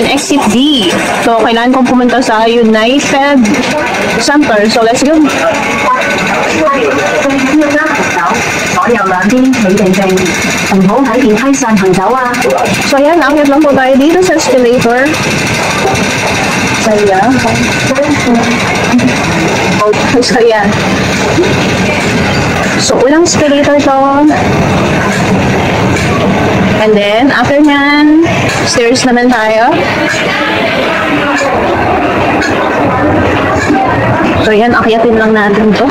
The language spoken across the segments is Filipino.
then exit D. So, kailangan kong pumunta sa United Center. So, let's go. So, ayan, akit lang po tayo dito sa escalator. So, ayan. So, ayan. So, ulang escalator to. And then, after nyan, stairs naman tayo. So, yan, akyatin lang natin to.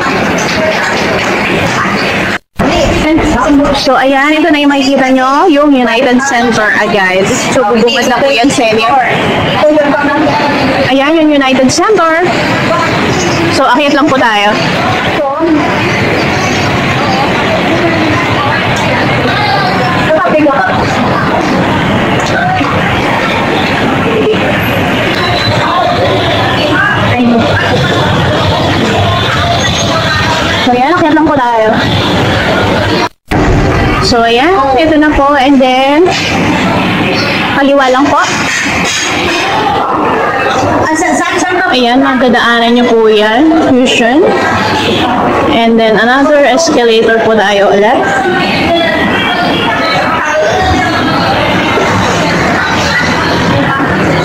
So, ayan, ito na yung makikita nyo, yung United Center, guys. So, bubungad na po yan sa inyo. Ayan, yung United Center. So, akyat lang po tayo. So, ayan, akyat lang po tayo. So, ayan, ito na po. And then, kaliwa lang po. Ayan, magdadaanan nyo po yan. Fusion. And then, another escalator po tayo ulit.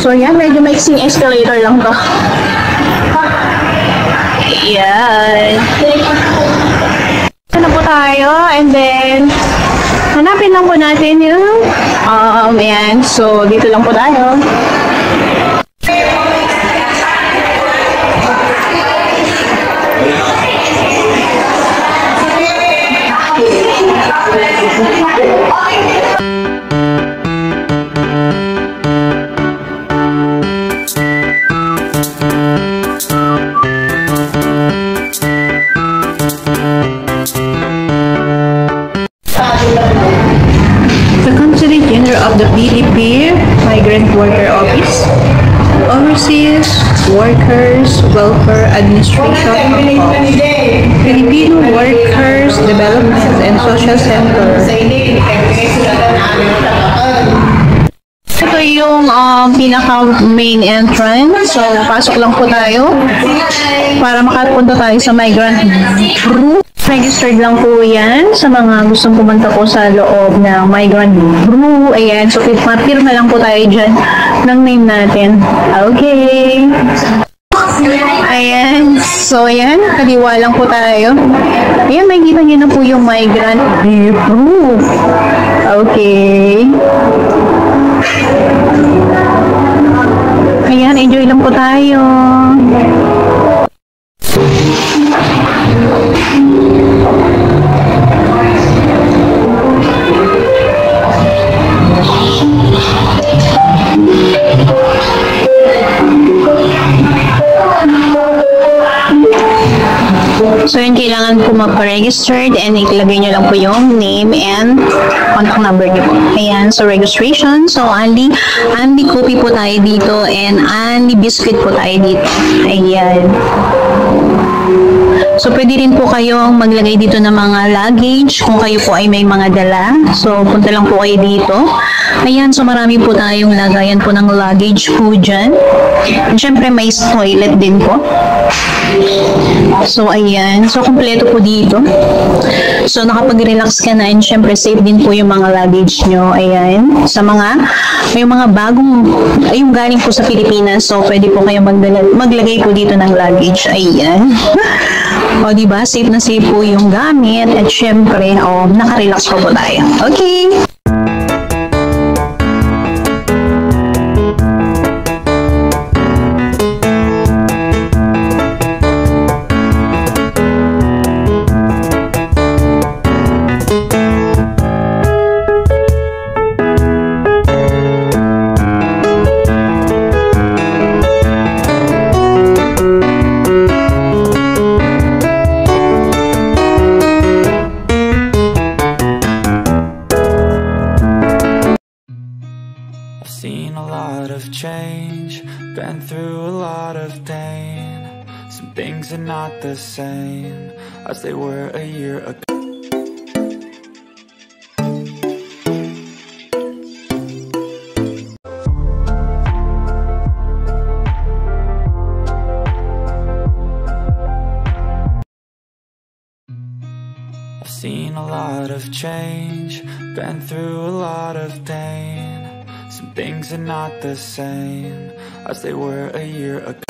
So, ayan, medyo mixing escalator lang to. Ayan. Ito na po tayo. And then, hanapin lang po natin yung, ayan. So, dito lang po tayo. Of the PDP Migrant Worker Office oversees Workers Welfare Administration of Filipino Workers Development and Social Center. Ito yung pinaka main entrance. So, pasok lang po tayo para makapunta tayo sa migrant group. Registered lang po yan sa mga gustong pumunta po sa loob ng migrant group. Ayan. So, pirma lang po tayo dyan ng name natin. Okay. Ayan. So, ayan. Kaliwa lang po tayo. Ayan, makikita nyo na po yung migrant group. Okay. Ayan, enjoy lang po tayo. So, yun, kailangan po magpa-registered and ilagay nyo lang po yung name and contact number nyo po. Ayan, so registration. So, only copy po tayo dito and only biscuit po tayo dito. Ayan. So, pwede rin po kayong maglagay dito ng mga luggage kung kayo po ay may mga dala. So, punta lang po kayo dito. Ayan, so marami po tayong lagayan po ng luggage po dyan. And syempre, may toilet din po. So, ayan. So, kompleto po dito. So, nakapag-relax ka na and syempre, safe din po yung mga luggage nyo. Ayan. Sa yung mga bagong, yung galing po sa Pilipinas. So, pwede po kayo maglagay po dito ng luggage. Ayan. O, diba? Safe na safe po yung gamit. At syempre, naka-relax po tayo. Okay. Change, been through a lot of pain. Some things are not the same as they were a year ago. lot of change, been through a lot of pain. Some things are not the same as they were a year ago.